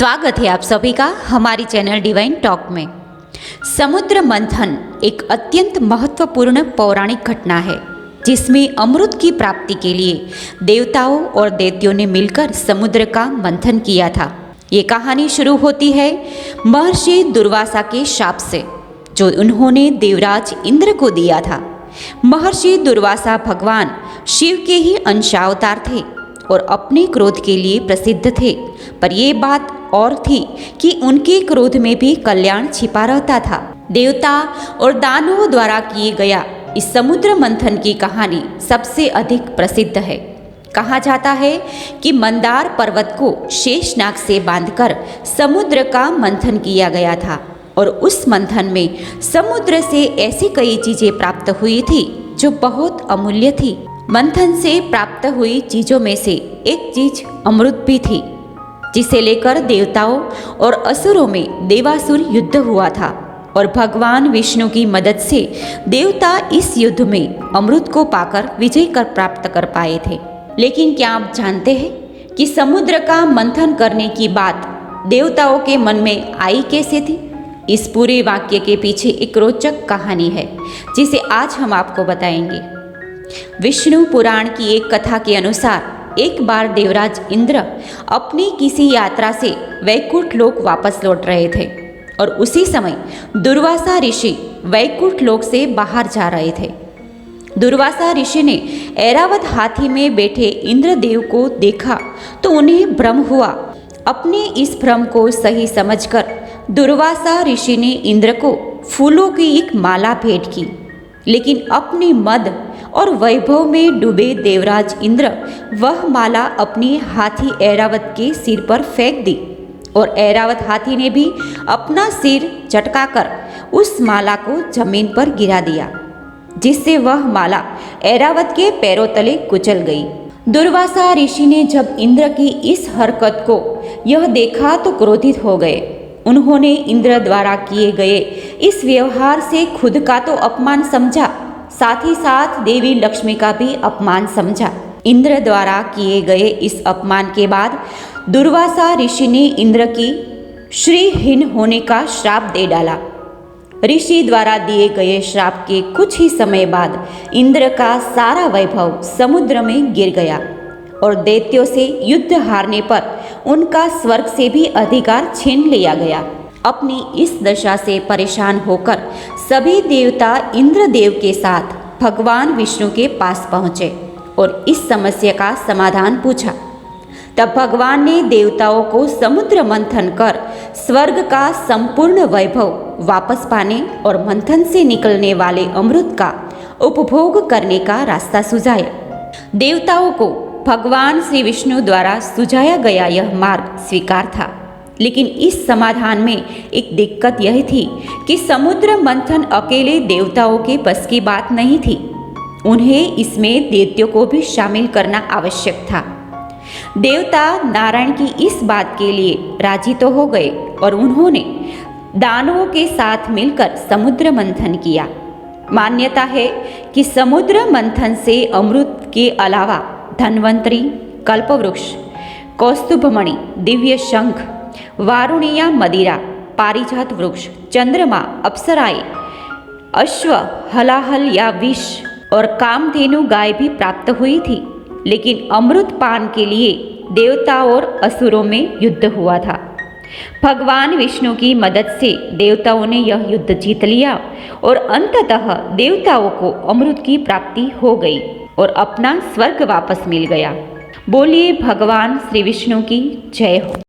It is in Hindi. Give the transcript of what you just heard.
स्वागत है आप सभी का हमारी चैनल डिवाइन टॉक में। समुद्र मंथन एक अत्यंत महत्वपूर्ण पौराणिक घटना है जिसमें अमृत की प्राप्ति के लिए देवताओं और दैत्यों ने मिलकर समुद्र का मंथन किया था। ये कहानी शुरू होती है महर्षि दुर्वासा के शाप से, जो उन्होंने देवराज इंद्र को दिया था। महर्षि दुर्वासा भगवान शिव के ही अंशावतार थे और अपने क्रोध के लिए प्रसिद्ध थे, पर यह बात और थी कि उनके क्रोध में भी कल्याण छिपा रहता था। देवता और दानवों द्वारा किए गया इस समुद्र मंथन की कहानी सबसे अधिक प्रसिद्ध है। कहा जाता है कि मंदार पर्वत को शेषनाग से बांधकर समुद्र का मंथन किया गया था और उस मंथन में समुद्र से ऐसी कई चीजें प्राप्त हुई थी जो बहुत अमूल्य थी। मंथन से प्राप्त हुई चीजों में से एक चीज अमृत भी थी, जिसे लेकर देवताओं और असुरों में देवासुर युद्ध हुआ था और भगवान विष्णु की मदद से देवता इस युद्ध में अमृत को पाकर विजय कर प्राप्त कर पाए थे। लेकिन क्या आप जानते हैं कि समुद्र का मंथन करने की बात देवताओं के मन में आई कैसे थी? इस पूरे वाक्य के पीछे एक रोचक कहानी है जिसे आज हम आपको बताएंगे। विष्णु पुराण की एक कथा के अनुसार एक बार देवराज इंद्र अपनी किसी यात्रा से वैकुंठ लोक वापस लौट रहे थे और उसी समय दुर्वासा ऋषि वैकुंठ लोक से बाहर जा रहे थे। दुर्वासा ऋषि ने ऐरावत हाथी में बैठे इंद्रदेव को देखा तो उन्हें भ्रम हुआ। अपने इस भ्रम को सही समझकर दुर्वासा ऋषि ने इंद्र को फूलों की एक माला भेंट की, लेकिन अपने मद और वैभव में डूबे देवराज इंद्र वह माला अपनी हाथी ऐरावत के सिर पर फेंक दी और ऐरावत हाथी ने भी अपना सिर झटकाकर उस माला को जमीन पर गिरा दिया, जिससे वह माला ऐरावत के पैरों तले कुचल गई। दुर्वासा ऋषि ने जब इंद्र की इस हरकत को यह देखा तो क्रोधित हो गए। उन्होंने इंद्र द्वारा किए गए इस व्यवहार से खुद का तो अपमान समझा, साथ ही साथ देवी लक्ष्मी का भी अपमान समझा। इंद्र द्वारा किए गए इस अपमान के बाद दुर्वासा ऋषि ने इंद्र की श्रीहीन होने का श्राप दे डाला। ऋषि द्वारा दिए गए श्राप के कुछ ही समय बाद इंद्र का सारा वैभव समुद्र में गिर गया और दैत्यों से युद्ध हारने पर उनका स्वर्ग से भी अधिकार छीन लिया गया। अपनी इस दशा से परेशान होकर सभी देवता इंद्रदेव के साथ भगवान विष्णु के पास पहुँचे और इस समस्या का समाधान पूछा। तब भगवान ने देवताओं को समुद्र मंथन कर स्वर्ग का संपूर्ण वैभव वापस पाने और मंथन से निकलने वाले अमृत का उपभोग करने का रास्ता सुझाया। देवताओं को भगवान श्री विष्णु द्वारा सुझाया गया यह मार्ग स्वीकार था, लेकिन इस समाधान में एक दिक्कत यह थी कि समुद्र मंथन अकेले देवताओं के बस की बात नहीं थी। उन्हें इसमें दैत्यों को भी शामिल करना आवश्यक था। देवता नारायण की इस बात के लिए राजी तो हो गए और उन्होंने दानवों के साथ मिलकर समुद्र मंथन किया। मान्यता है कि समुद्र मंथन से अमृत के अलावा धन्वंतरी, कल्पवृक्ष, कौस्तुभमणि, दिव्य शंख, वारुणिया मदिरा, पारिजात वृक्ष, चंद्रमा, अप्सराएं, अश्व, हलाहल या विष और कामधेनु गाय भी प्राप्त हुई थी। लेकिन अमृत पान के लिए देवता और असुरों में युद्ध हुआ था। भगवान विष्णु की मदद से देवताओं ने यह युद्ध जीत लिया और अंततः देवताओं को अमृत की प्राप्ति हो गई और अपना स्वर्ग वापस मिल गया। बोलिए भगवान श्री विष्णु की जय हो।